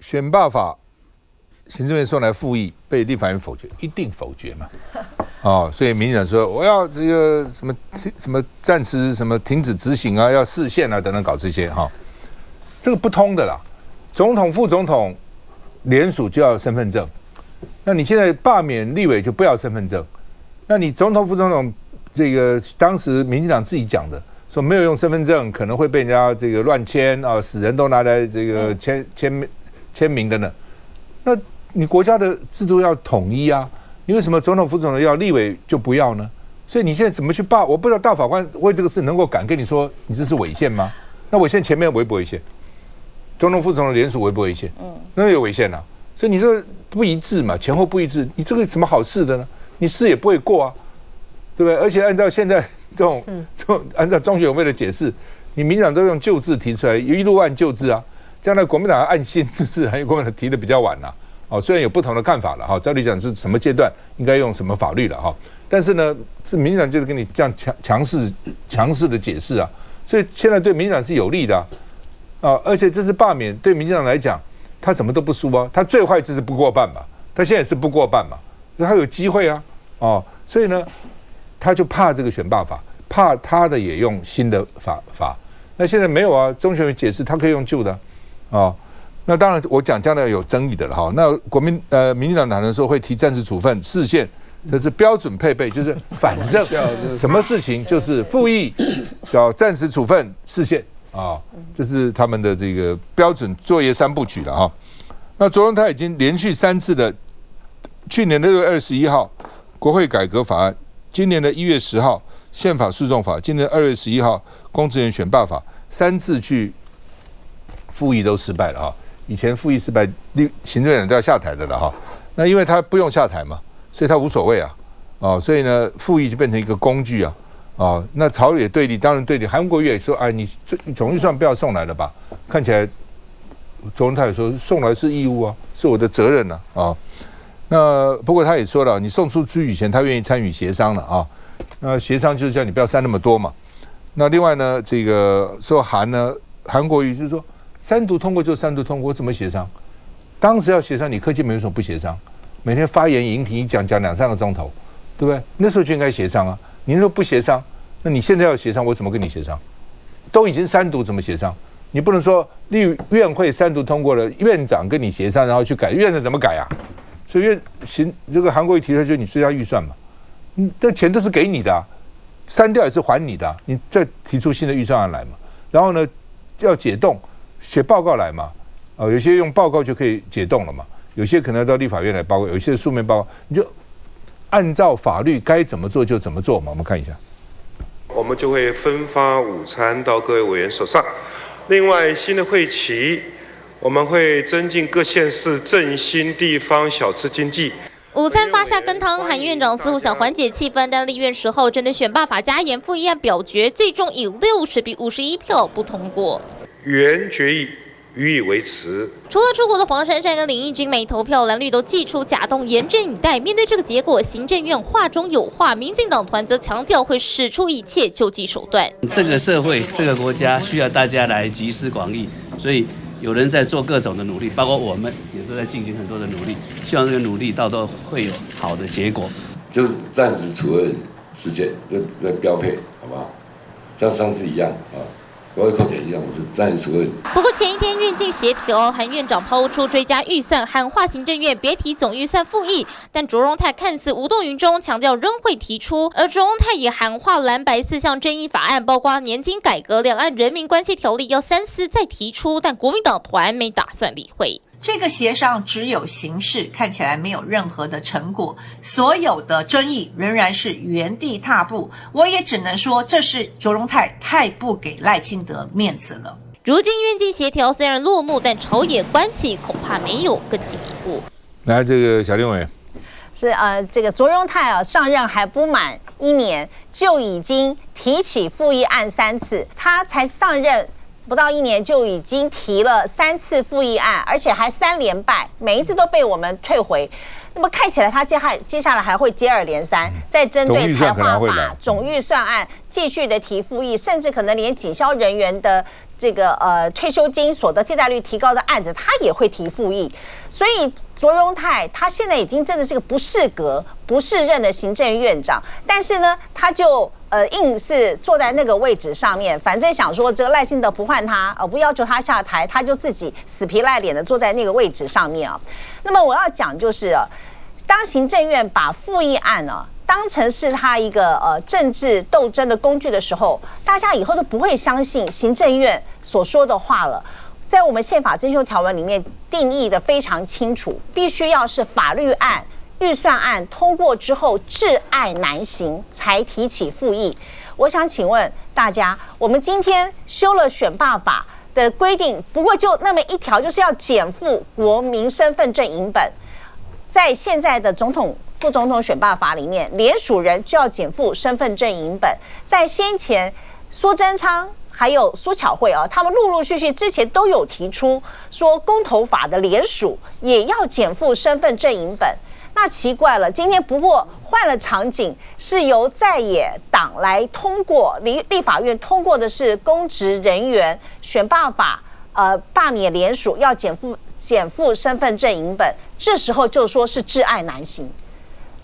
选罢法，行政院送来复议，被立法院否决，一定否决嘛。所以民进党说我要这个什么暂时什么停止执行啊，要释宪啊等等搞这些这个不通的啦。总统、副总统联署就要身份证，那你现在罢免立委就不要身份证，那你总统、副总统这个当时民进党自己讲的，说没有用身份证可能会被人家这个乱签死人都拿来这个签名的呢。那你国家的制度要统一啊。你为什么总统、副总统要，立委就不要呢？所以你现在怎么去罢？我不知道大法官为这个事能够敢跟你说你这是违宪吗？那违宪前面违不违宪？总统、副总统联署违不违宪？那有违宪啊。所以你这不一致嘛，前后不一致，你这个什么好事的呢？你试也不会过啊，对不对？而且按照现在这种按照中选会的解释，你民进党都用旧制提出来，一路按旧制啊，将来国民党按新制，还有国民党提的比较晚啊。虽然有不同的看法了照理讲是什么阶段应该用什么法律了但是呢，是民进党就是跟你这样强势的解释啊，所以现在对民进党是有利的而且这次罢免对民进党来讲，他什么都不输啊，他最坏就是不过半嘛，他现在是不过半嘛，他有机会啊所以呢，他就怕这个选罢法，怕他的也用新的法，那现在没有啊，中选会解释他可以用旧的那当然，我讲将来有争议的了那民进党讨论说会提暂时处分释宪，这是标准配备，就是反正什么事情就是复议，叫暂时处分释宪这是他们的这个标准作业3部曲了那卓荣泰已经连续3次的，去年的6月21号国会改革法案，今年的1月10号宪法诉讼法，今年2月11号公职人员选罢法，3次去复议都失败了以前复议失败，行政院长都要下台的了那因为他不用下台嘛，所以他无所谓所以呢，复议就变成一个工具那朝野对立，当然对立。韩国瑜也说，你总预算不要送来了吧？看起来，卓荣泰也说送来是义务是我的责任那不过他也说了，你送出去以前，他愿意参与协商了那协商就是叫你不要删那么多嘛。那另外呢，这个说韩国瑜就是说。3读通过就3读通过，怎么协商？当时要协商，你柯建铭为什么不协商？每天发言引题讲2-3个钟头，对不对？那时候就应该协商啊！你那时候不协商，那你现在要协商，我怎么跟你协商？都已经3读，怎么协商？你不能说院会3读通过了，院长跟你协商，然后去改，院长怎么改啊？所以这个韩国瑜提出来，就你追加预算嘛，那钱都是给你的删掉也是还你的你再提出新的预算案来嘛。然后呢，要解冻。写报告来嘛，有些用报告就可以解冻了嘛，有些可能要到立法院来报告，有些书面报告，你就按照法律该怎么做就怎么做嘛。我们看一下，我们就会分发午餐到各位委员手上。另外，新的会期我们会增进各县市振兴地方小吃经济。午餐发下羹汤，韩院长似乎想缓解气氛，但立院10号针对选罢法加严复议案表决，最终以60比51票不通过。原决议予以维持。除了出国的黄珊珊跟林义君没投票，蓝绿都祭出假动，严阵以待。面对这个结果，行政院话中有话，民进党团则强调会使出一切救济手段。这个社会、这个国家需要大家来集思广益，所以有人在做各种的努力，包括我们也都在进行很多的努力，希望这个努力到时候会有好的结果。就是暂时处分事件的标配，好不好？像上次一样不会扣钱一样，我是暂时处分。不过前一天院境协调，韩院长抛出追加预算，喊话行政院别提总预算复议。但卓荣泰看似无动于衷，强调仍会提出。而卓荣泰也喊话蓝白4项争议法案，包括年金改革、两岸人民关系条例，要3思再提出。但国民党团没打算理会。这个协商只有形式，看起来没有任何的成果，所有的争议仍然是原地踏步。我也只能说，这是卓荣泰太不给赖清德面子了。如今院境协调虽然落幕，但朝野关系恐怕没有更进一步。来，这个小林委是这个卓荣泰上任还不满1年，就已经提起复议案3次，他才上任不到1年就已经提了3次复议案，而且还3连败，每一次都被我们退回。那么看起来他接下来还会接二连三，再针对财划法、总预算案继续的提复议，甚至可能连警消人员的这个退休金所得替代率提高的案子，他也会提复议。所以卓荣泰他现在已经真的是个不适格、不适任的行政院长，但是呢，他就硬是坐在那个位置上面，反正想说这个赖清德不换他，不要求他下台，他就自己死皮赖脸的坐在那个位置上面啊。那么我要讲就是，当行政院把复议案呢当成是他一个政治斗争的工具的时候，大家以后都不会相信行政院所说的话了。在我们宪法增修条文里面定义的非常清楚，必须要是法律案、预算案通过之后窒碍难行才提起复议。我想请问大家，我们今天修了选罢法的规定，不过就那么一条，就是要减负国民身份证影本。在现在的总统、副总统选罢法里面，联署人就要减负身份证影本。在先前苏贞昌还有苏巧慧他们陆陆续续之前都有提出说，公投法的联署也要减负身份证影本。那奇怪了，今天不过换了场景，是由在野党来通过，立法院通过的是公职人员选罢法，罢免联署要减负身份证影本，这时候就说是窒碍难行，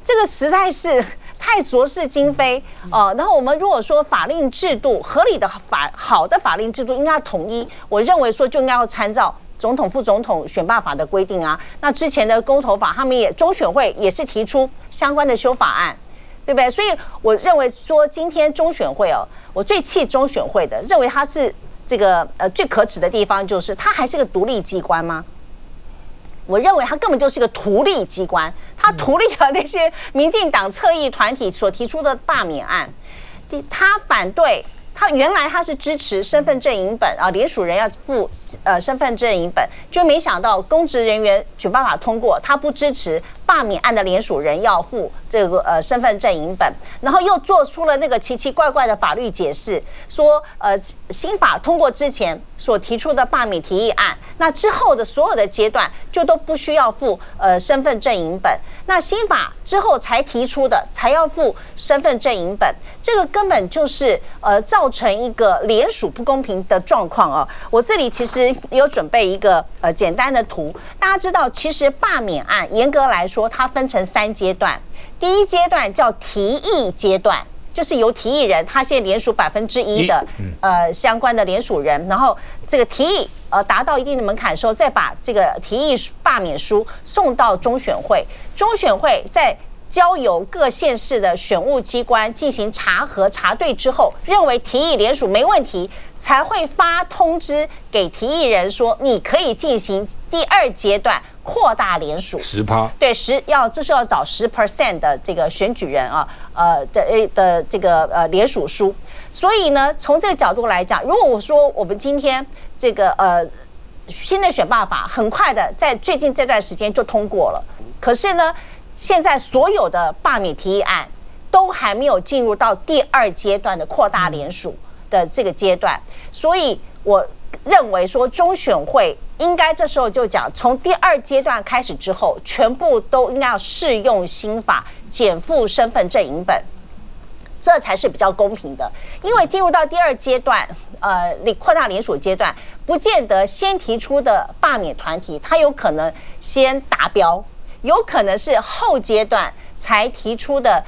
这个实在是太浊世今非然后我们如果说法令制度合理的好的法令制度应该要统一，我认为说就应该要参照总统、副总统选罢法的规定啊。那之前的公投法，他们也中选会也是提出相关的修法案，对不对？所以我认为说，今天中选会我最气中选会的，认为它是这个最可耻的地方，就是它还是个独立机关吗？我认为它根本就是个图利机关，它图利了那些民进党侧翼团体所提出的罢免案，他反对。他原来他是支持身份证影本联署人要附身份证影本，就没想到公职人员选罢法通过，他不支持罢免案的联署人要附这个身份证影本，然后又做出了那个奇奇怪怪的法律解释，说新法通过之前所提出的罢免提议案，那之后的所有的阶段就都不需要附身份证影本，那新法之后才提出的才要附身份证影本，这个根本就是造成一个联署不公平的状况我这里其实有准备一个简单的图，大家知道，其实罢免案严格来说它分成3阶段，第一阶段叫提议阶段，就是由提议人他先联署1%的相关的联署人，然后这个提议达到一定的门槛的时候，再把这个提议罢免书送到中选会，中选会再交由各县市的选务机关进行查核查对之后，认为提议联署没问题，才会发通知给提议人说，你可以进行第2阶段扩大联署10%，对这是要找10% 的这个选举人的这个联署书。所以呢，从这个角度来讲，如果我说我们今天这个新的选罢法很快的在最近这段时间就通过了，可是呢，现在所有的罢免提议案都还没有进入到第2阶段的扩大联署的这个阶段，所以我认为说中选会应该这时候就讲，从第2阶段开始之后，全部都应该要适用新法，减负身份证影本，这才是比较公平的。因为进入到第2阶段，扩大联署阶段，不见得先提出的罢免团体，它有可能先达标。有可能是后阶段才提出的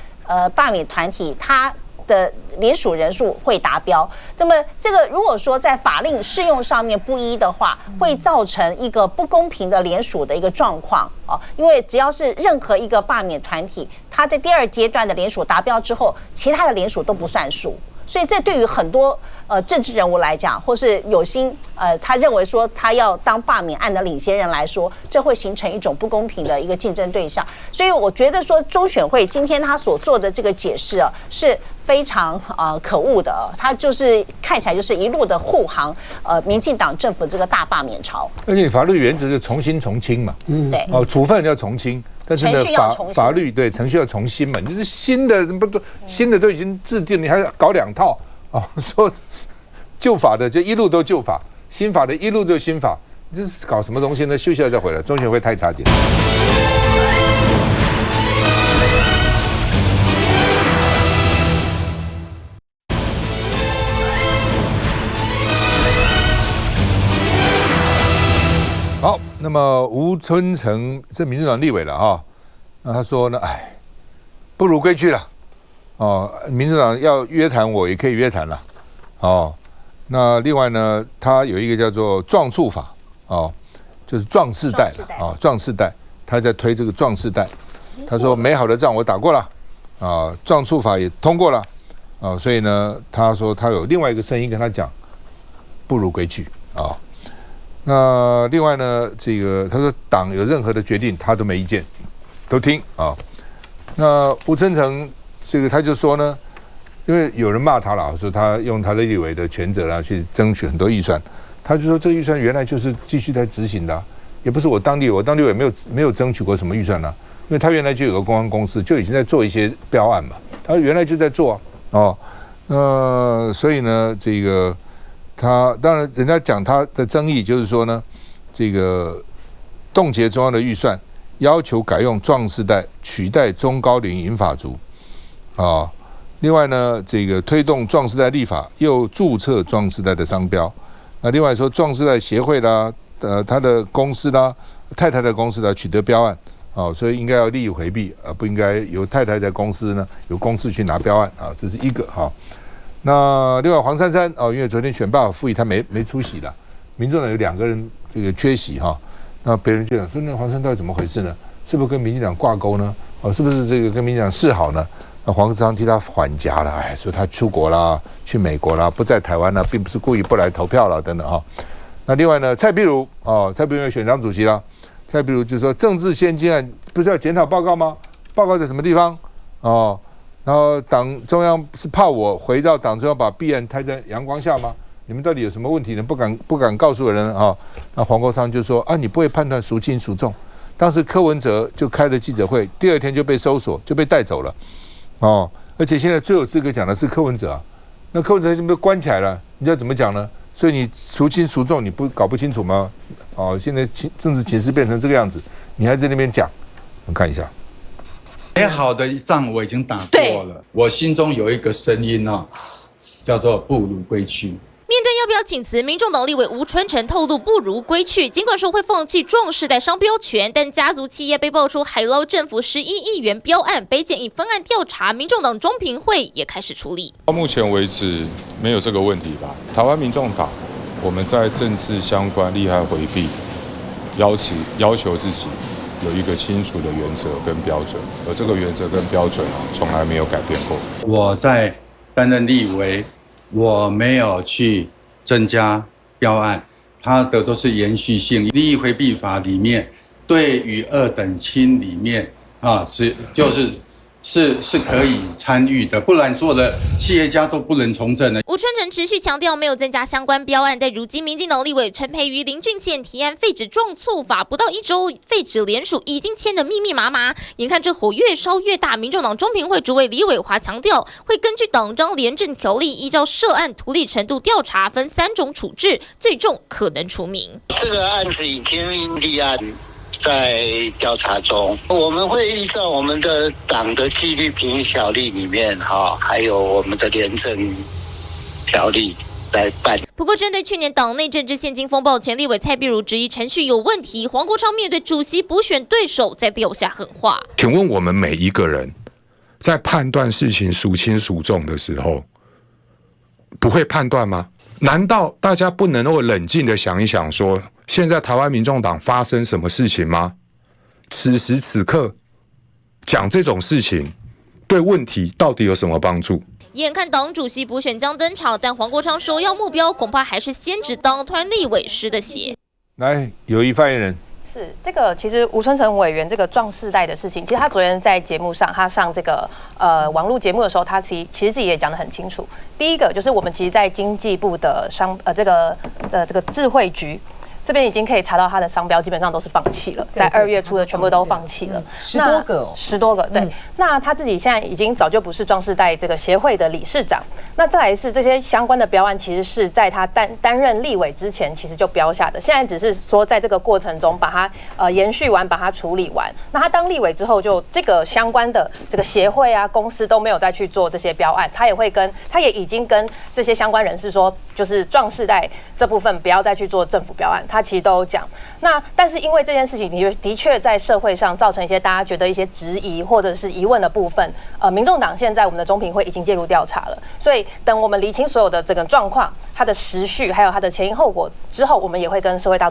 罢免团体，它的联署人数会达标。那么这个如果说在法令适用上面不一的话，会造成一个不公平的联署的一个状况因为只要是任何一个罢免团体，它在第2阶段的联署达标之后，其他的联署都不算数，所以这对于很多政治人物来讲，或是有心他认为说他要当罢免案的领先人来说，这会形成一种不公平的一个竞争对象。所以我觉得说中选会今天他所做的这个解释是非常可恶的他就是看起来就是一路的护航民进党政府这个大罢免潮。而且法律原则是从轻从轻嘛，对处分要从轻，但是呢法律对程序要从新嘛，你就是新的都已经制定，你还搞2套说旧法的就一路都旧法，新法的一路都新法，这是搞什么东西呢？休息了再回来，中选会太差劲。好，那么吴春成这民进党立委了哈，那他说呢，不如归去了。民进党要约谈我也可以约谈了。那另外呢，他有一个叫做壮促法，就是壮世代了，壮世代，他在推这个壮世代。他说美好的仗我打过了，壮促法也通过了，所以呢，他说他有另外一个声音跟他讲，不如归去啊。那另外呢，这个他说党有任何的决定他都没意见，都听啊。那吴春成这个他就说呢，因为有人骂他了，说他用他的立委的权责去争取很多预算，他就说这个预算原来就是继续在执行的，也不是我当立委没有争取过什么预算呢，因为他原来就有个公关公司就已经在做一些标案嘛，他原来就在做所以呢，这个他当然人家讲他的争议就是说呢，这个冻结中央的预算，要求改用壮世代取代中高龄银发族另外呢，这个推动壮世代立法，又注册壮世代的商标。那另外说，壮世代协会啦，他的公司啦，太太的公司啦，取得标案所以应该要利益回避，不应该由太太在公司呢，由公司去拿标案这是一个那另外黄珊珊因为昨天选罢法复议，他没出席了，民众党有2个人这个缺席那别人就讲说，那黄珊珊到底怎么回事呢？是不是跟民进党挂钩呢？是不是这个跟民进党示好呢？那黄珊珊替他缓颊了，说他出国啦，去美国啦，不在台湾啦，并不是故意不来投票了，等等那另外呢，蔡壁如蔡壁如选党主席啦，蔡壁如就说政治献金案不是要检讨报告吗？报告在什么地方然后党中央是怕我回到党中央把弊案摊在阳光下吗？你们到底有什么问题呢？不敢告诉人那黄国昌就说你不会判断孰轻孰重。当时柯文哲就开了记者会，第2天就被搜索，就被带走了而且现在最有资格讲的是柯文哲那柯文哲就被关起来了，你要怎么讲呢？所以你孰轻孰重，你搞不清楚吗？现在政治情势变成这个样子，你还在那边讲，我们看一下。美好的仗我已经打过了，我心中有一个声音叫做不如归去。面对要不要请辞，民众党立委吴春成透露不如归去。尽管说会放弃壮世代商标权，但家族企业被爆出海捞政府11亿元标案，北检已分案调查，民众党中评会也开始处理。到目前为止没有这个问题吧？台湾民众党我们在政治相关利害回避，要求自己有一个清楚的原则跟标准，而这个原则跟标准从来没有改变过。我在担任立委，我没有去增加标案，它的都是延续性。利益回避法里面，对于2等亲里面是可以参与的，不然所有的企业家都不能从政的。吴春成持续强调没有增加相关标案，但如今民进党立委陈培瑜、林俊宪提案废止壮促法，不到1周废止联署已经签得密密麻麻。眼看这火越烧越大，民众党中评会主委李伟华强调，会根据党章廉政条例，依照涉案图利程度调查，分3种处置，最重可能除名。这个案子已经立案，在调查中，我们会依照我们的党的纪律评议条例里面还有我们的廉政条例来办。不过，针对去年党内政治现金风暴，前立委蔡壁如质疑程序有问题，黄国昌面对主席补选对手，再撂下狠话。请问我们每一个人在判断事情孰轻孰重的时候，不会判断吗？难道大家不能够冷静的想一想说，现在台湾民众党发生什么事情吗？此时此刻讲这种事情，对问题到底有什么帮助？眼看党主席补选将登场，但黄国昌首要目标恐怕还是先指党团立委师的血。来，有意发言人。是这个，其实吴春成委员这个壮世代的事情，其实他昨天在节目上，他上这个网络节目的时候，他其实自己也讲得很清楚。第一个就是我们其实，在经济部的这个智慧局这边已经可以查到他的商标基本上都是放弃了，在2月初的全部都放弃了，10多个哦，10多个，对。那他自己现在已经早就不是壮世代这个协会的理事长。那再来是这些相关的标案，其实是在他担任立委之前，其实就标下的。现在只是说在这个过程中把它延续完，把它处理完。那他当立委之后，就这个相关的这个协会啊、公司都没有再去做这些标案，他也已经跟这些相关人士说，就是壮世代这部分不要再去做政府标案。他其实都有讲。那但是因为这件事情的确在社会上造成一些大家觉得一些质疑或者是疑问的部分，民众党现在我们的中评会已经介入调查了，所以等我们厘清所有的这个状况、它的时序还有它的前因后果之后，我们也会跟社会大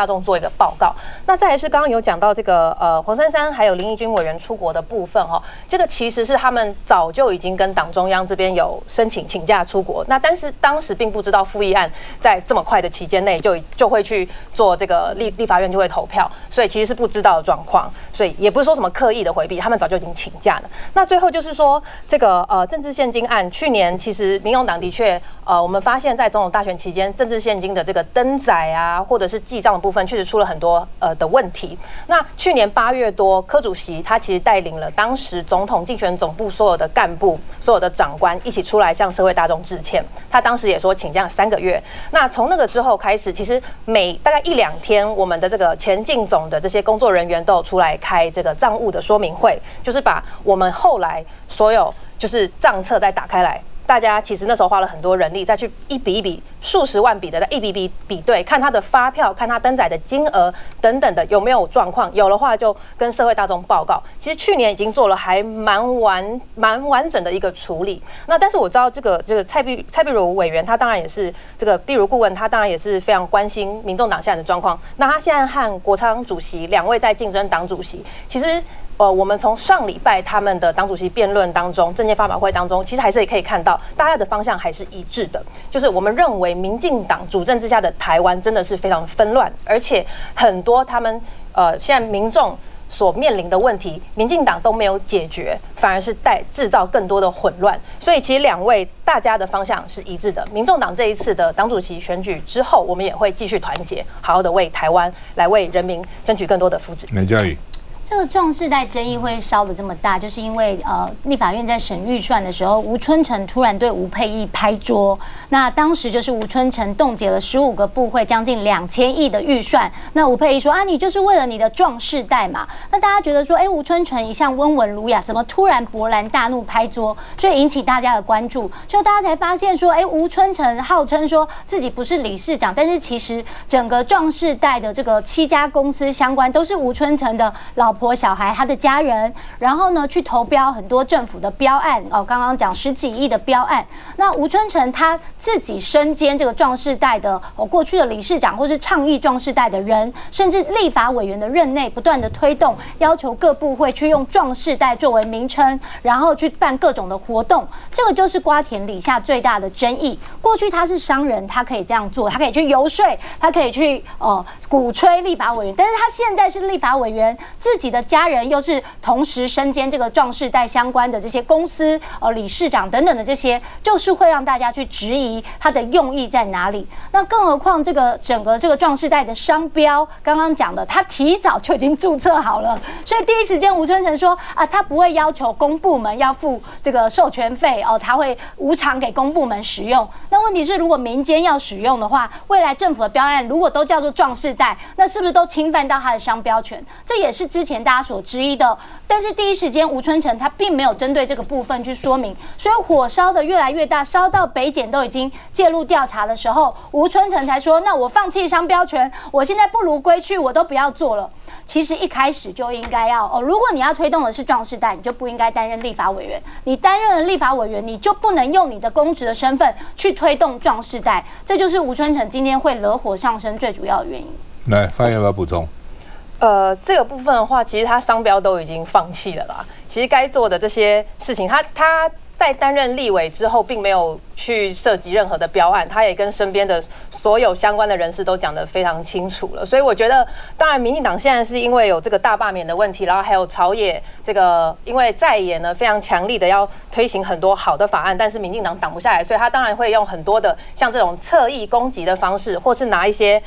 众做一个报告。那再来是刚刚有讲到这个黄珊珊还有林义君委员出国的部分哈，这个其实是他们早就已经跟党中央这边有申请请假出国，那但是当时并不知道复议案在这么快的期间内就会去做这个立法院就会投票，所以其实是不知道的状况，所以也不是说什么刻意的回避，他们早就已经请假了。那最后就是说这个政治现金案，去年其实民众党的确我们发现在总统大选期间政治现金的这个登载啊，或者是记账的部分确实出了很多的问题。那去年8月多，柯主席他其实带领了当时总统竞选总部所有的干部、所有的长官一起出来向社会大众致歉。他当时也说请假3个月。那从那个之后开始，其实每大概1-2天，我们的这个前进总的这些工作人员都有出来开这个账务的说明会，就是把我们后来所有就是账册再打开来。大家其实那时候花了很多人力，再去一笔一笔、数十万笔的，再一笔笔比对，看他的发票，看他登载的金额等等的有没有状况，有的话就跟社会大众报告。其实去年已经做了还蛮完整的一个处理。那但是我知道这个蔡壁如委员，他当然也是这个壁如顾问，他当然也是非常关心民众党现在的状况。那他现在和国昌主席2位在竞争党主席，其实。我们从上礼拜他们的党主席辩论当中、政见发表会当中，其实还是可以看到大家的方向还是一致的，就是我们认为民进党主政之下的台湾真的是非常纷乱，而且很多他们现在民众所面临的问题，民进党都没有解决，反而是制造更多的混乱。所以其实2位大家的方向是一致的。民众党这一次的党主席选举之后，我们也会继续团结，好好的为台湾来为人民争取更多的福祉。美嘉宇。这个壮世代争议会烧得这么大，就是因为立法院在审预算的时候，吴春成突然对吴沛忆拍桌。那当时就是吴春成冻结了15个部会，将近2000亿的预算。那吴沛忆说啊，你就是为了你的壮世代嘛。那大家觉得说，吴春成一向温文儒雅，怎么突然勃然大怒拍桌？所以引起大家的关注。就大家才发现说，吴春成号称说自己不是理事长，但是其实整个壮世代的这个7家公司相关都是吴春成的老婆、小孩、他的家人，然后呢去投标很多政府的标案哦，刚刚讲10几亿的标案。那吴春成他自己身兼这个壮世代的过去的理事长，或是倡议壮世代的人，甚至立法委员的任内，不断的推动，要求各部会去用壮世代作为名称，然后去办各种的活动。这个就是瓜田李下最大的争议。过去他是商人，他可以这样做，他可以去游说，他可以去鼓吹立法委员，但是他现在是立法委员，自己的家人又是同时身兼这个壮世代相关的这些公司理事长等等的这些，就是会让大家去质疑他的用意在哪里。那更何况这个整个这个壮世代的商标，刚刚讲的，他提早就已经注册好了，所以第一时间吴春成说啊，他不会要求公部门要付这个授权费他会无偿给公部门使用。那问题是，如果民间要使用的话，未来政府的标案如果都叫做壮世代，那是不是都侵犯到他的商标权？这也是之前大家所质疑的。但是第一时间吴春成他并没有针对这个部分去说明，所以火烧的越来越大，烧到北检都已经介入调查的时候，吴春成才说，那我放弃商标权，我现在不如归去，我都不要做了。其实一开始就应该要如果你要推动的是壮世代，你就不应该担任立法委员。你担任了立法委员，你就不能用你的公职的身份去推动壮世代。这就是吴春成今天会惹火上身最主要的原因。来，发言要不要补充？这个部分的话，其实他商标都已经放弃了啦。其实该做的这些事情，他在担任立委之后，并没有去涉及任何的标案，他也跟身边的所有相关的人士都讲得非常清楚了。所以我觉得，当然民进党现在是因为有这个大罢免的问题，然后还有朝野这个因为在野呢非常强力的要推行很多好的法案，但是民进党挡不下来，所以他当然会用很多的像这种侧翼攻击的方式，或是拿一些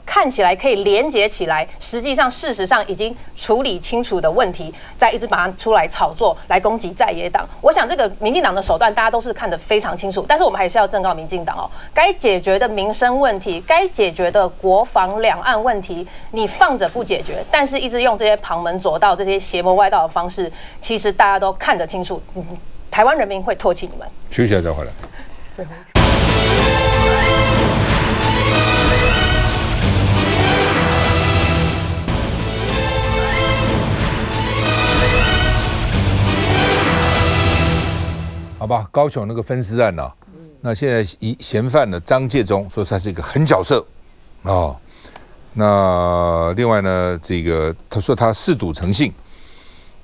看起来可以连结起来，实际上事实上已经处理清楚的问题，再一直把它出来炒作，来攻击在野党。我想这个民进党的手段大家都是看得非常清楚，但是我们还是要正告民进党该解决的民生问题，该解决的国防两岸问题，你放着不解决，但是一直用这些旁门左道、这些邪魔歪道的方式，其实大家都看得清楚，台湾人民会唾弃你们。休息一下再回来。吧，高雄那个分尸案啊，那现在嫌犯的张介中说他是一个狠角色哦。那另外呢，这个他说他嗜赌成性，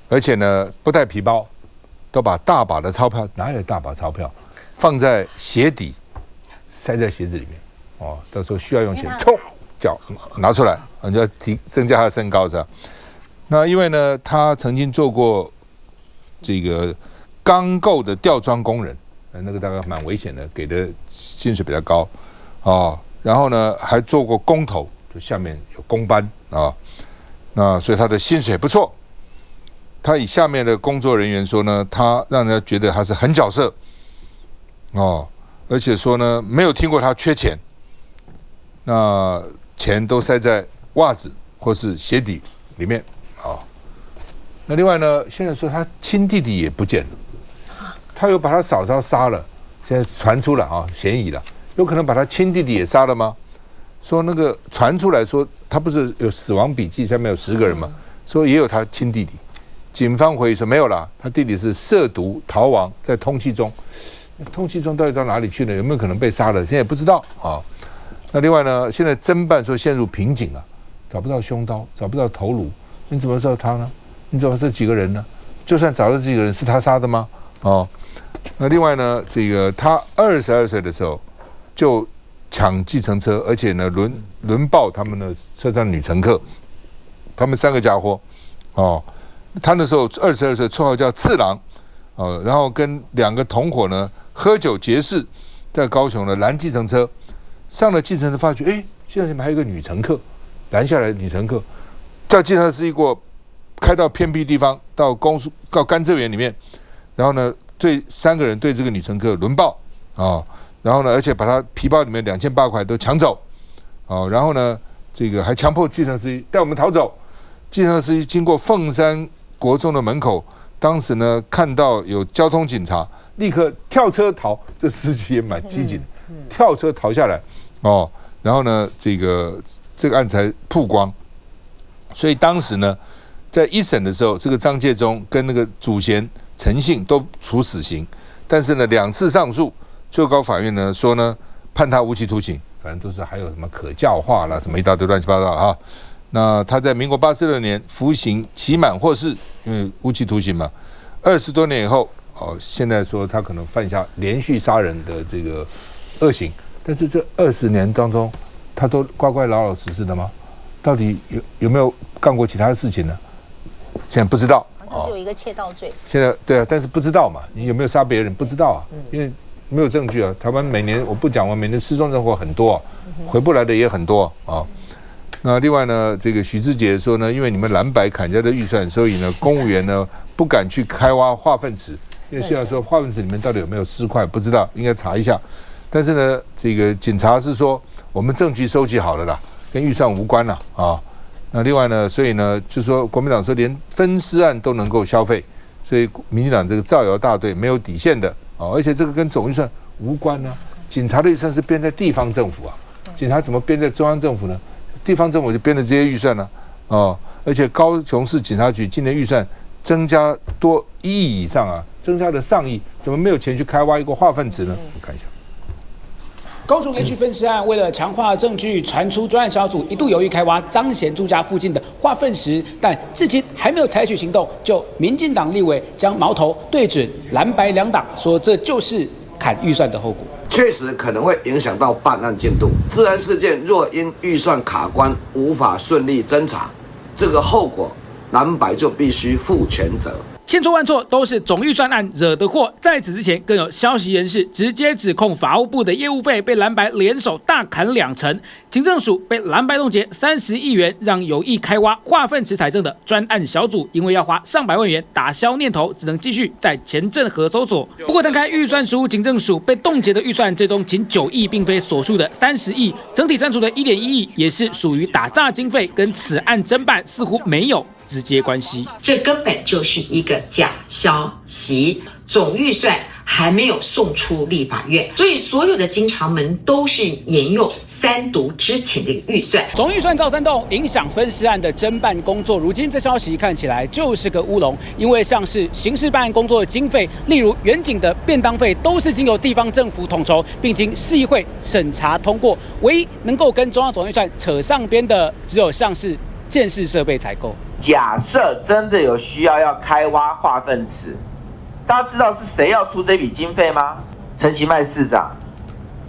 而且呢不带皮包，都把大把的钞票，哪有大把钞票，放在鞋底，塞在鞋子里面哦，到时候需要用钱，冲脚拿出来，你就要增加他的身高是吧？那因为呢，他曾经做过这个钢构的吊装工人，那个大概蛮危险的，给的薪水比较高哦。然后呢，还做过工头。下面有工班啊，那所以他的薪水不错。他以下面的工作人员说呢，他让人家觉得他是狠角色哦，而且说呢没有听过他缺钱，那钱都塞在袜子或是鞋底里面啊。那另外呢，现在说他亲弟弟也不见了，他有把他嫂嫂杀了，现在传出了啊嫌疑了，有可能把他亲弟弟也杀了吗？说那个传出来说，他不是有死亡笔记，下面有10个人吗？说也有他亲弟弟。警方回忆说没有啦，他弟弟是涉毒逃亡，在通缉中。通缉中到底到哪里去了？有没有可能被杀了？现在也不知道啊。那另外呢，现在侦办说陷入瓶颈了，找不到凶刀，找不到头颅，你怎么知道他呢？你怎么知道这几个人呢？就算找到这几个人，是他杀的吗？哦，那另外呢，这个他22岁的时候就抢计程车，而且呢轮爆他们的车上女乘客，他们3个家伙哦，他那时候22岁，绰号叫次郎哦，然后跟2个同伙呢喝酒结识，在高雄的拦计程车，上了计程车发觉，哎，现在里面还有一个女乘客，拦下来的女乘客，叫计程车司机过开到偏僻地方，到甘蔗园里面，然后呢对3个人对这个女乘客轮爆啊。然后呢，而且把他皮包里面2800块都抢走，哦，然后呢，这个还强迫计程司机带我们逃走。计程司机经过凤山国中的门口，当时呢看到有交通警察，立刻跳车逃。这司机也蛮机警的，跳车逃下来，哦，然后呢，这个案才曝光。所以当时呢，在一审的时候，这个张介中跟那个主嫌陈姓都处死刑，但是呢2次上诉。最高法院呢说呢，判他无期徒刑，反正都是还有什么可教化啦，什么一大堆乱七八糟啊。那他在民国86年服刑期满获释，因为无期徒刑嘛。20多年以后，哦，现在说他可能犯下连续杀人的这个恶行，但是这20年当中，他都乖乖老老实实的吗？到底有没有干过其他的事情呢？现在不知道。好像只有一个窃盗罪。现在对啊，但是不知道嘛，你有没有杀别人不知道啊，因为没有证据啊。台湾每年我不讲完，每年失踪人口很多，回不来的也很多啊。那另外呢，这个许志杰说呢，因为你们蓝白砍价的预算，所以呢，公务员呢不敢去开挖化粪池，因为虽然说化粪池里面到底有没有尸块不知道，应该查一下。但是呢，这个警察是说我们证据收集好了啦，跟预算无关了啊。那另外呢，所以呢，就说国民党说连分尸案都能够消费，所以民进党这个造谣大队没有底线的啊，而且这个跟总预算无关呢。警察的预算是编在地方政府啊，警察怎么编在中央政府呢？地方政府就编的这些预算呢，哦，而且高雄市警察局今年预算增加多1亿以上啊，增加了上亿，怎么没有钱去开挖一个化粪池呢？我看一下。高雄连续分尸案，为了强化证据，传出专案小组一度犹豫开挖张贤住家附近的化粪池，但至今还没有采取行动。就民进党立委将矛头对准蓝白两党，说这就是砍预算的后果。确实可能会影响到办案进度。治安事件若因预算卡关，无法顺利侦查，这个后果蓝白就必须负全责。千错万错都是总预算案惹的祸。在此之前，更有消息人士直接指控法务部的业务费被蓝白联手大砍20%，警政署被蓝白冻结30亿元，让有意开挖化粪池财政的专案小组，因为要花上百万元打消念头，只能继续在前镇河搜索。不过，摊开预算书，警政署被冻结的预算，最终仅9亿，并非所述的30亿，整体删除的1.1亿，也是属于打诈经费，跟此案侦办似乎没有直接关系。这根本就是一个假消息，总预算还没有送出立法院，所以所有的经常门都是沿用3读之前的预算。总预算造煽动，影响分尸案的侦办工作。如今这消息看起来就是个乌龙，因为像是刑事办案工作的经费，例如远景的便当费，都是经由地方政府统筹，并经市议会审查通过。唯一能够跟中央总预算扯上边的，只有像是建设设备采购。假设真的有需要开挖化粪池，大家知道是谁要出这笔经费吗？陈其迈市长，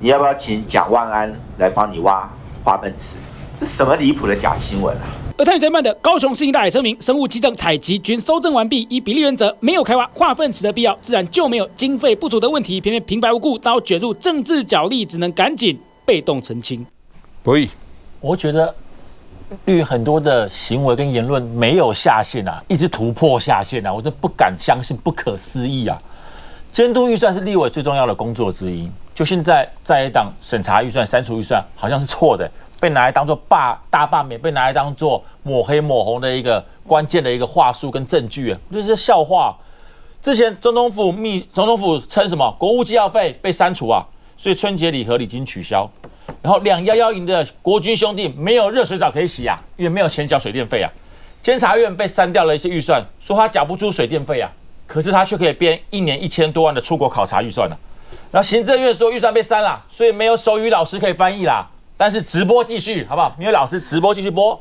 你要不要请蒋万安来帮你挖化粪池？这什么离谱的假新闻啊！而参与侦办的高雄市议大也声明，生物基证采集均搜证完毕，依比例原则没有开挖化粪池的必要，自然就没有经费不足的问题。偏偏平白无故遭卷入政治角力，只能赶紧被动澄清。博弈，我觉得绿很多的行为跟言论没有下限啊，一直突破下限啊，我真不敢相信，不可思议啊！监督预算是立委最重要的工作之一，就现在在野党审查预算、删除预算，好像是错的，被拿来当做大罢免，被拿来当做抹黑抹红的一个关键的一个话术跟证据，这是笑话。之前总统府称什么国务机要费被删除啊，所以春节礼盒礼金取消。然后211营的国军兄弟没有热水澡可以洗啊，因为没有钱缴水电费啊。监察院被删掉了一些预算，说他缴不出水电费啊，可是他却可以编1年1000多万的出国考察预算了。然后行政院说预算被删了，所以没有手语老师可以翻译啦，但是直播继续，好不好？没有老师直播继续播。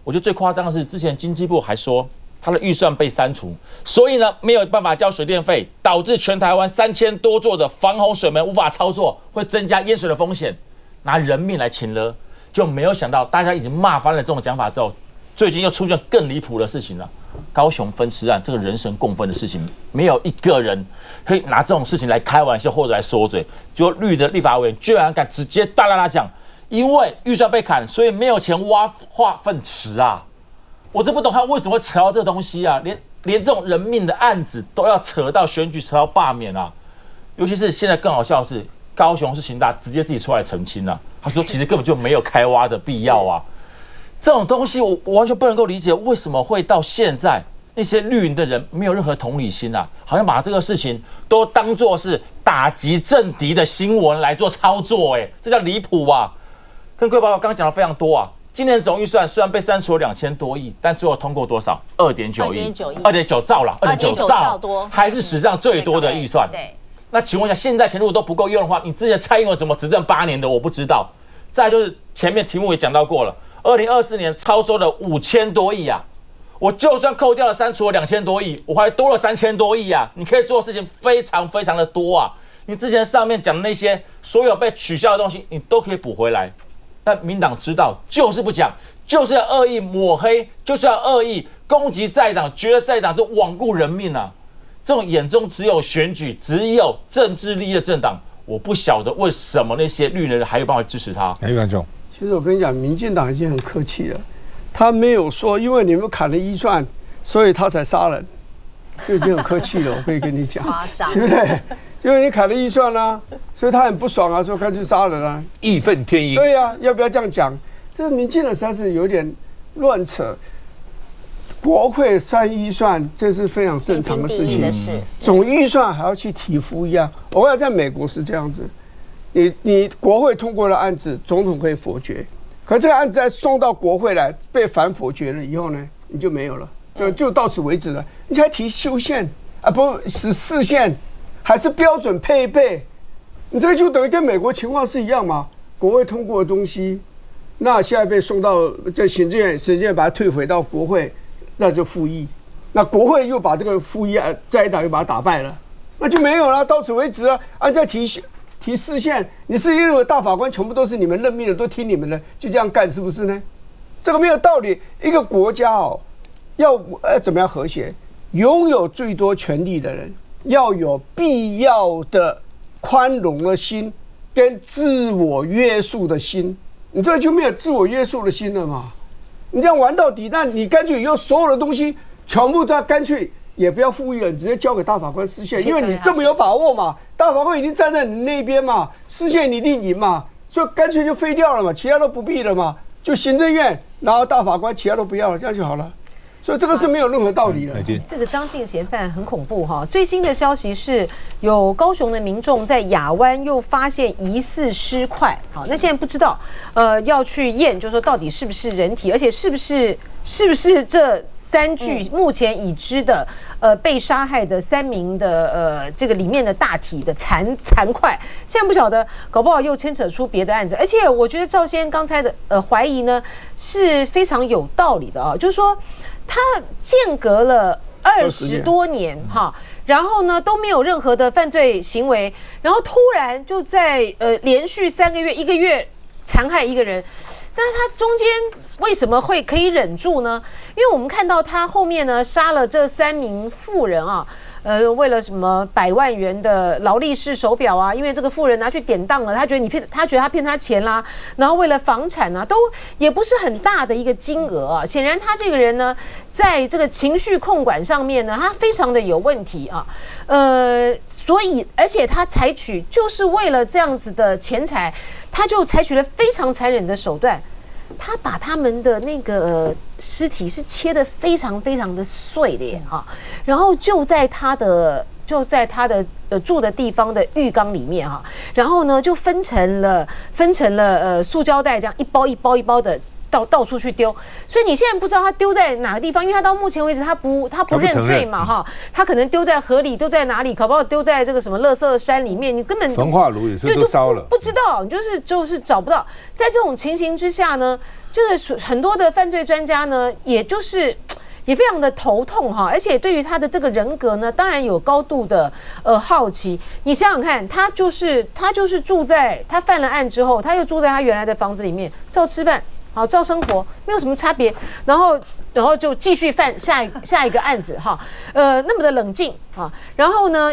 我觉得最夸张的是，之前经济部还说他的预算被删除，所以呢没有办法交水电费，导致全台湾3000多座的防洪水门无法操作，会增加淹水的风险。拿人命来请了，就没有想到大家已经骂翻了这种讲法之后，最近又出现更离谱的事情了。高雄分尸案这个人神共愤的事情，没有一个人可以拿这种事情来开玩笑或者来说嘴。就绿的立法委员居然敢直接大啦讲，因为预算被砍，所以没有钱挖化粪池啊！我真不懂他为什么会扯到这个东西啊！连这种人命的案子都要扯到选举，扯到罢免啊！尤其是现在更好笑的是，高雄市刑大直接自己出来澄清了，他说其实根本就没有开挖的必要啊！这种东西我完全不能够理解，为什么会到现在那些绿营的人没有任何同理心啊？好像把这个事情都当作是打击政敌的新闻来做操作，这叫离谱啊！跟各位报告，刚刚讲的非常多啊。今年总预算虽然被删除了2000多亿，但最后通过多少？2.9亿，2.9兆了，2.9兆多，还是史上最多的预算。对。那请问一下，现在钱如果都不够用的话，你之前蔡英文怎么执政8年的？我不知道。再来就是前面题目也讲到过了，2024年超收了5000多亿啊！我就算扣掉了删除了2000多亿，我还多了3000多亿啊！你可以做的事情非常非常的多啊！你之前上面讲的那些所有被取消的东西，你都可以补回来。但民党知道就是不讲，就是要恶意抹黑，就是要恶意攻击在党，觉得在党都罔顾人命啊！这种眼中只有选举、只有政治利益的政党，我不晓得为什么那些绿人还有办法支持他。来，观众，其实我跟你讲，民进党已经很客气了，他没有说因为你们砍了预算，所以他才杀人，就已经很客气了。我可以跟你讲，对不对？因为你砍了预算啊，所以他很不爽啊，说干脆杀人啊，义愤填膺。对呀，要不要这样讲？这民进党实在是有点乱扯。国会删预算，这是非常正常的事情。总预算还要去提复议啊！我看在美国是这样子，你国会通过了案子，总统可以否决，可这个案子再送到国会来被反否决了以后呢，你就没有了，就到此为止了。你还提修宪啊，不是释宪，还是标准配备？你这个就等于跟美国情况是一样嘛？国会通过的东西，那现在被送到在行政院把它退回到国会。那就复议，那国会又把这个复议案在野党又把它打败了，那就没有了，到此为止了。按照提释宪，你是因为大法官全部都是你们任命的，都听你们的，就这样干是不是呢？这个没有道理。一个国家要怎么样和谐？拥有最多权力的人要有必要的宽容的心跟自我约束的心，你这就没有自我约束的心了嘛？你这样玩到底，那你干脆以后所有的东西全部都要干脆也不要复议了，你直接交给大法官释宪，因为你这么有把握嘛，大法官已经站在你那边嘛，释宪你一定赢嘛，所以干脆就废掉了嘛，其他都不必了嘛，就行政院然后大法官其他都不要了，这样就好了。所以这个是没有任何道理的。这个张姓嫌犯很恐怖哈。最新的消息是有高雄的民众在亚湾又发现疑似尸块，好，那现在不知道，要去验，就是说到底是不是人体，而且是不是这3具目前已知的被杀害的3名的这个里面的大体的残块，现在不晓得，搞不好又牵扯出别的案子。而且我觉得赵先刚才的怀疑呢是非常有道理的啊，就是说他间隔了20多年哈，然后呢都没有任何的犯罪行为，然后突然就在连续3个月1个月残害一个人。但是他中间为什么会可以忍住呢？因为我们看到他后面呢杀了这3名妇人啊，为了什么100万元的劳力士手表啊，因为这个妇人拿去典当了，他觉得他骗他钱啦，然后为了房产啊，都也不是很大的一个金额啊。显然他这个人呢，在这个情绪控管上面呢，他非常的有问题啊。所以而且他采取就是为了这样子的钱财，他就采取了非常残忍的手段。他把他们的那个尸体是切得非常非常的碎的耶啊，然后就在他的住的地方的浴缸里面哈，然后呢就分成了塑胶袋这样一包一包一包的到处去丢，所以你现在不知道他丢在哪个地方，因为他到目前为止他不认罪嘛哈，他可能丢在河里，丢在哪里，搞不好丢在这个什么垃圾山里面，你根本焚化炉有时候都烧了，不知道，你就是找不到。在这种情形之下呢，就是很多的犯罪专家呢，也非常的头痛哈，而且对于他的这个人格呢，当然有高度的好奇。你想想看，他就是住在他犯了案之后，他又住在他原来的房子里面，照吃饭。好，照生活没有什么差别，然后就继续犯下一个案子哈，那么的冷静啊，然后呢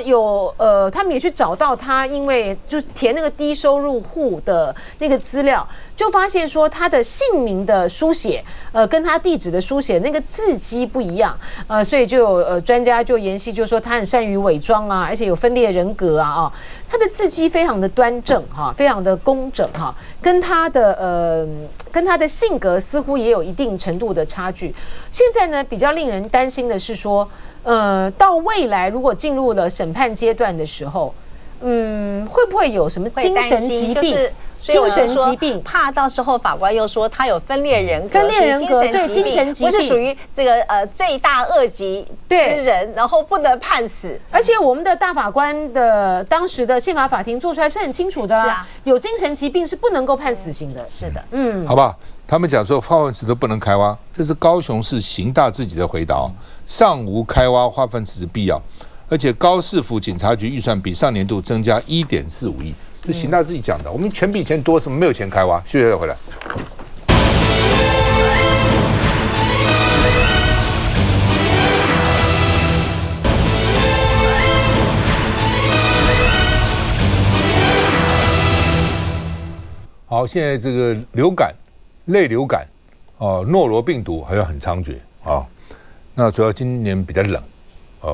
他们也去找到他，因为就填那个低收入户的那个资料，就发现说他的姓名的书写，跟他地址的书写那个字迹不一样，所以就有专家就研析，就是说他很善于伪装啊，而且有分裂人格啊，他的字迹非常的端正哈，非常的工整哈，跟他的性格似乎也有一定程度的差距。现在呢，比较令人担心的是说，到未来如果进入了审判阶段的时候，会不会有什么精神疾病？精神疾病，怕到时候法官又说他有分裂人格，对精神疾病，不是属于这个罪大恶极之人，然后不能判死。而且我们的大法官的当时的宪法法庭做出来是很清楚的啊，有精神疾病是不能够判死刑的。是的，好吧。他们讲说化粪池都不能开挖，这是高雄市刑大自己的回答，尚无开挖化粪池必要，而且高市府警察局预算比上年度增加1.45亿，这刑大自己讲的。我们钱比以前多，什么没有钱开挖？休息再回来。好，现在这个类流感诺罗病毒好像很猖獗啊。那主要今年比较冷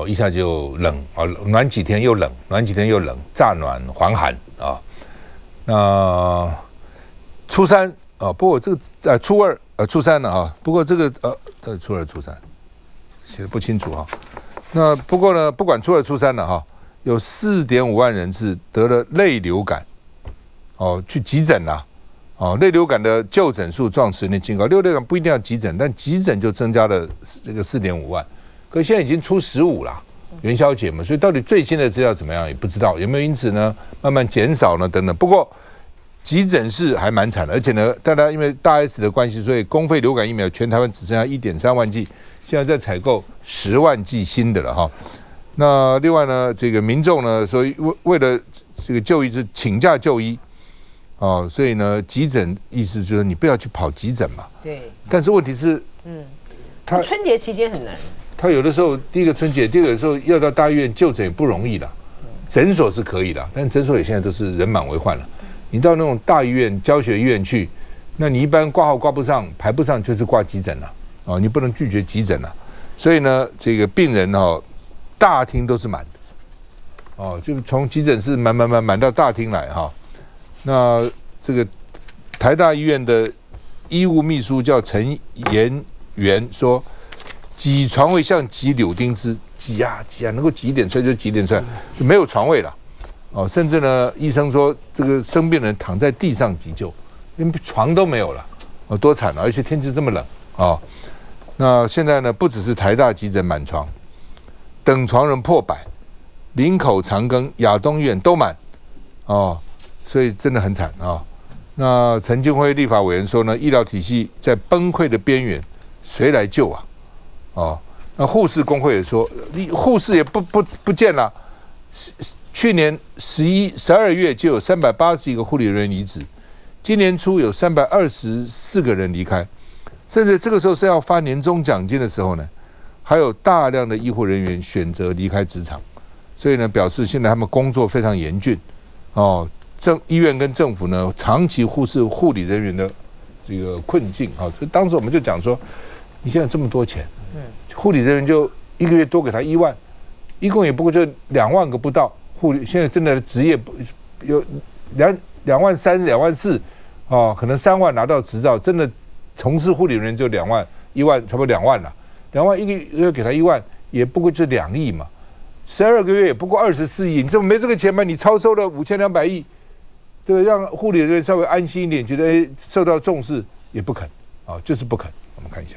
一下就冷暖几天又冷，暖几天又冷，乍暖还寒啊。那初三不过这个初二初三了啊。不过这个初二初三写的不清楚哈。那不过呢，不管初二初三了哈，有4.5万人次得了类流感去急诊啦。类流感的就诊数创10年新高，类流感不一定要急诊，但急诊就增加了这个4.5万，可是现在已经出15啦，元宵节嘛，所以到底最新的资料怎么样也不知道，有没有因此呢慢慢减少呢等等。不过急诊室还蛮惨的，而且呢，大家因为大 S 的关系，所以公费流感疫苗全台湾只剩下1.3万剂，现在在采购10万剂新的了哈。那另外呢，这个民众呢，所以为了这个就医是请假就医。所以呢，急诊意思就是你不要去跑急诊嘛。对。但是问题是，他春节期间很难。他有的时候，第一个春节，第二个有时候要到大医院就诊也不容易了。诊所是可以的，但诊所也现在都是人满为患了。你到那种大医院、教学医院去，那你一般挂号挂不上、排不上，就是挂急诊了。你不能拒绝急诊了。所以呢，这个病人大厅都是满的。就从急诊室满到大厅来哈。那这个台大医院的医务秘书叫陈延元说，挤床位像挤柳丁汁，挤啊，能够挤一点出来就挤一点出来，就没有床位了。哦，甚至呢，医生说这个生病人躺在地上急救，连床都没有了，哦，多惨啊！而且天气这么冷啊。那现在呢，不只是台大急诊满床，等床人破百，林口、长庚、亚东医院都满，哦，所以真的很惨啊。那陈进辉立法委员说呢，医疗体系在崩溃的边缘，谁来救啊？哦，那护士工会也说，护士也不见了。去年12月就有381个护理人员离职，今年初有324个人离开，甚至这个时候是要发年终奖金的时候呢，还有大量的医护人员选择离开职场，所以呢，表示现在他们工作非常严峻哦。医院跟政府呢，长期忽视护理人员的这个困境啊，所以当时我们就讲说，你现在这么多钱，护理人员就1个月多给他1万，一共也不过就2万个不到。护理现在真的职业有2万3、2万4，哦，可能3万拿到执照，真的从事护理人员就2万1万，差不多2万了，2万1个月给他1万，也不过就2亿嘛，12个月也不过24亿，你怎么没这个钱嘛？你超收了5200亿。对，让护理人员稍微安心一点，觉得受到重视也不肯啊，就是不肯。我们看一下，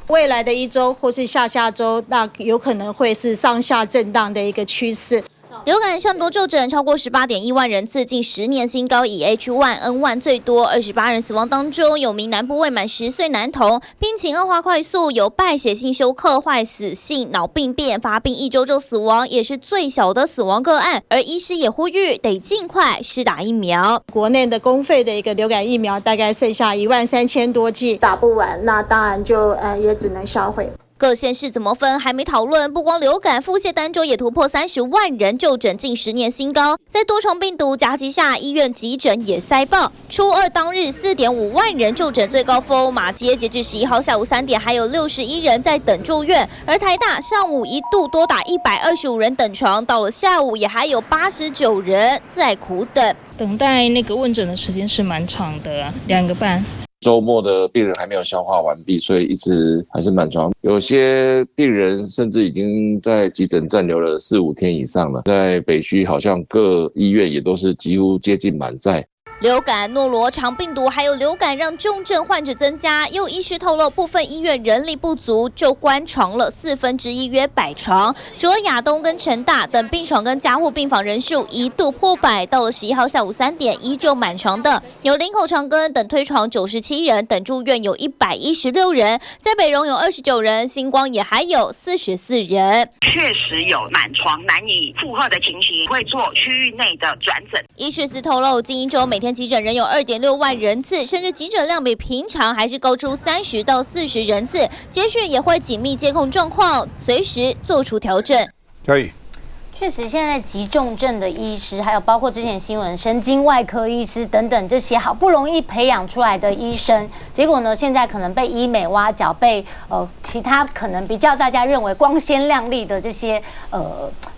未来的1周或是下周，那有可能会是上下震荡的一个趋势。流感上周就诊超过18.1万人次，近10年新高，以 H1N1 最多，28人死亡当中有名南部未满10岁男童，病情恶化快速，有败血性休克、坏死性脑病变，发病1周就死亡，也是最小的死亡个案。而医师也呼吁得尽快施打疫苗。国内的公费的一个流感疫苗大概剩下13000多剂，打不完，那当然就也只能销毁。各县市怎么分还没讨论，不光流感，腹泻单周也突破30万人就诊，近10年新高。在多重病毒夹击下，医院急诊也塞爆。初2当日4.5万人就诊最高峰，马街截至11号下午3点还有61人在等住院，而台大上午一度多达125人等床，到了下午也还有89人在苦等。等待那个问诊的时间是蛮长的，2个半。周末的病人还没有消化完毕，所以一直还是满床。有些病人甚至已经在急诊暂留了4、5天以上了。在北区，好像各医院也都是几乎接近满载。流感、诺罗肠病毒还有流感让重症患者增加，也有医师透露，部分医院人力不足，就关床了1/4，约100床。除了亚东跟成大等病床跟加护病房人数一度破100，到了11号下午3点依旧满床的，有林口长庚等推床97人，等住院有116人，在北荣有29人，星光也还有44人。确实有满床难以负荷的情形，会做区域内的转诊。医师司透露，近1周每天急诊仍有2.6万人次，甚至急诊量比平常还是高出30到40人次。接续也会紧密监控状况，随时做出调整。可以。确实，现在急重症的医师，还有包括之前新闻神经外科医师等等这些好不容易培养出来的医生，结果呢，现在可能被医美挖角，被其他可能比较大家认为光鲜亮丽的这些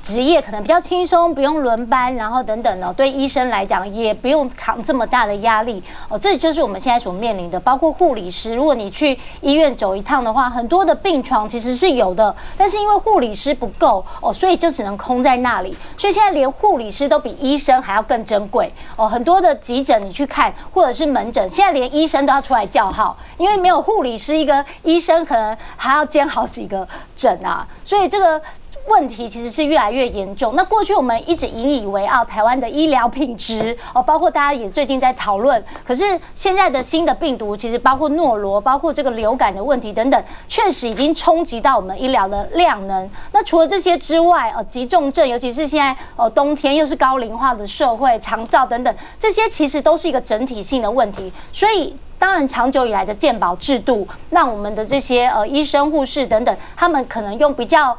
职业，可能比较轻松，不用轮班，然后等等呢，对医生来讲也不用扛这么大的压力这就是我们现在所面临的，包括护理师，如果你去医院走一趟的话，很多的病床其实是有的，但是因为护理师不够所以就只能空在那里，所以现在连护理师都比医生还要更珍贵很多的急诊你去看，或者是门诊，现在连医生都要出来叫号，因为没有护理师，一个医生可能还要兼好几个诊啊，所以这个问题其实是越来越严重。那过去我们一直引以为傲台湾的医疗品质包括大家也最近在讨论，可是现在的新的病毒，其实包括诺罗，包括这个流感的问题等等，确实已经冲击到我们医疗的量能。那除了这些之外急重症，尤其是现在冬天又是高龄化的社会，长照等等，这些其实都是一个整体性的问题。所以当然，长久以来的健保制度，让我们的这些医生、护士等等，他们可能用比较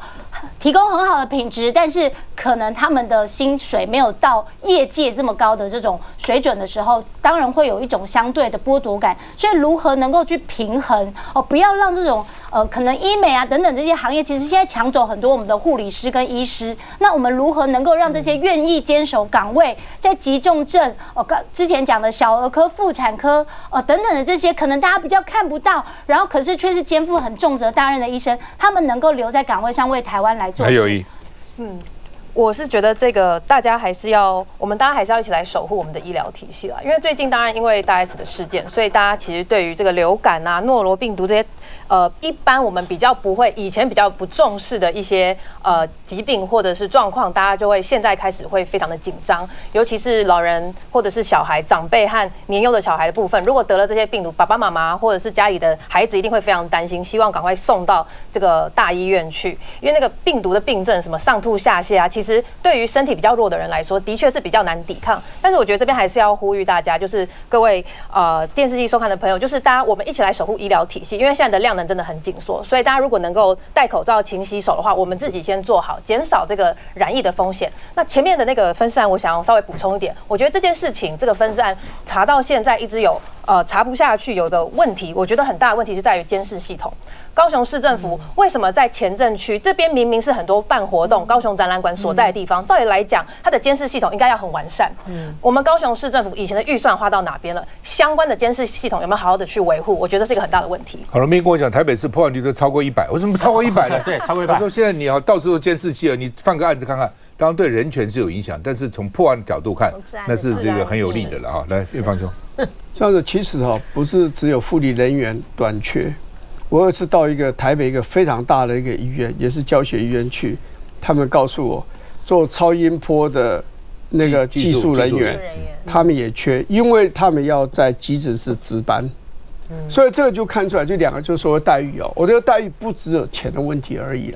提供很好的品质，但是可能他们的薪水没有到业界这么高的这种水准的时候，当然会有一种相对的剥夺感。所以如何能够去平衡不要让这种可能医美啊等等这些行业，其实现在抢走很多我们的护理师跟医师。那我们如何能够让这些愿意坚守岗位，在急重症之前讲的小儿科、妇产科等等的这些，可能大家比较看不到，然后可是却是肩负很重责大任的医生，他们能够留在岗位上为台湾来做事。还有我是觉得这个我们大家还是要一起来守护我们的医疗体系啦。因为最近当然因为大 S 的事件，所以大家其实对于这个流感啊、诺罗病毒这些一般我们以前比较不重视的一些疾病或者是状况，大家就会现在开始会非常的紧张，尤其是老人或者是小孩、长辈和年幼的小孩的部分，如果得了这些病毒，爸爸妈妈或者是家里的孩子一定会非常担心，希望赶快送到这个大医院去，因为那个病毒的病症什么上吐下泻啊，其实对于身体比较弱的人来说，的确是比较难抵抗。但是我觉得这边还是要呼吁大家，就是各位电视机收看的朋友，就是我们一起来守护医疗体系，因为现在的量能真的很紧缩，所以大家如果能够戴口罩、勤洗手的话，我们自己先做好，减少这个染疫的风险。那前面的那个分尸案，我想要稍微补充一点，我觉得这件事情，这个分尸案查到现在一直有查不下去，有的问题，我觉得很大的问题是在于监视系统。高雄市政府为什么在前镇区这边明明是很多办活动、高雄展览馆所在的地方，照理来讲，它的监视系统应该要很完善。我们高雄市政府以前的预算花到哪边了？相关的监视系统有没有好好的去维护？我觉得这是一个很大的问题。郝龙斌跟我讲，台北市破案率都超过100，为什么不超过100呢？对，超过100。他说现在你要到处都监视器了，你放个案子看看，当然对人权是有影响，但是从破案角度看，那是这个很有利的了哈。来，岳方兄，这样子其实不是只有护理人员短缺。我有一次到台北一个非常大的一个医院，也是教学医院去，他们告诉我，做超音波的那个技术人员，他们也缺，因为他们要在急诊室值班，所以这个就看出来，就两个就是说待遇我觉得待遇不只有钱的问题而已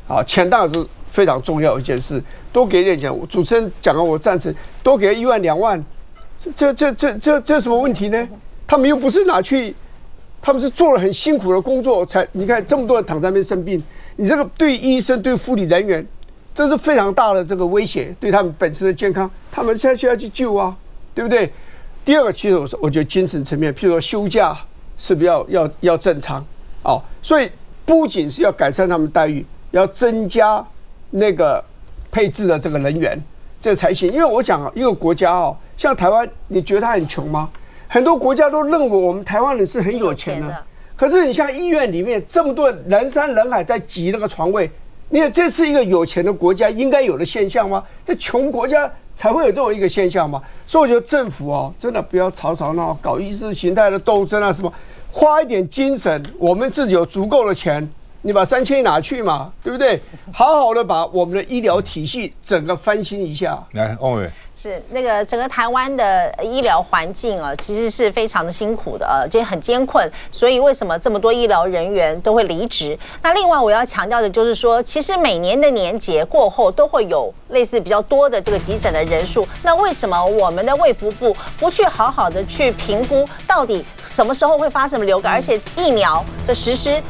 啦，钱当然是非常重要的一件事，多给一点钱。主持人讲了，我赞成，多给1万2万，这什么问题呢？他们又不是拿去。他们是做了很辛苦的工作，你看这么多人躺在那边生病，你这个对医生、对护理人员，这是非常大的这个威胁，对他们本身的健康，他们现在需要去救啊，对不对？第二个，其实我觉得精神层面，譬如说休假是不是要正常所以不仅是要改善他们待遇，要增加那个配置的这个人员，这才行。因为我讲一个国家像台湾，你觉得它很穷吗？很多国家都认为我们台湾人是很有钱的，可是你像医院里面这么多人山人海在挤那个床位，你看这是一个有钱的国家应该有的现象吗？这穷国家才会有这种一个现象吗？所以我觉得政府真的不要吵闹，搞意识形态的斗争什么，花一点精神，我们自己有足够的钱，你把3000亿拿去嘛，对不对？好好的把我们的医疗体系整个翻新一下。来，翁委员。是那个整个台湾的医疗环境其实是非常的辛苦的就很艰困，所以为什么这么多医疗人员都会离职？那另外我要强调的就是说，其实每年的年节过后都会有类似比较多的这个急诊的人数，那为什么我们的卫福部不去好好的去评估到底什么时候会发生流感，而且疫苗的实施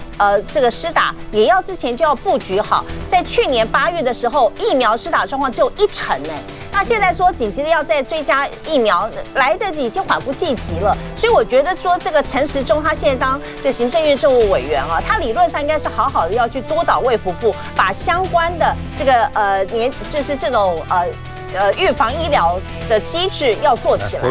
这个施打也要之前就要布局好，在去年8月的时候，疫苗施打状况只有1成那现在说紧急的要再追加疫苗，来得及已经缓不济急了。所以我觉得说这个陈时中他现在当这行政院政务委员他理论上应该是好好的要去督导卫福部，把相关的这个就是这种预防医疗的机制要做起来。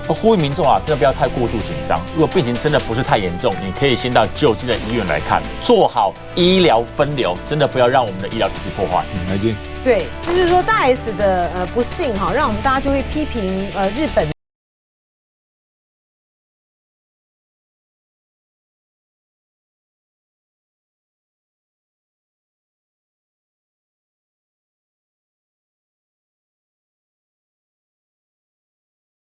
呼吁民众真的不要太过度紧张。如果病情真的不是太严重，你可以先到就近的医院来看，做好医疗分流，真的不要让我们的医疗体系破坏。来进。对，就是说大 S 的不幸让我们大家就会批评日本。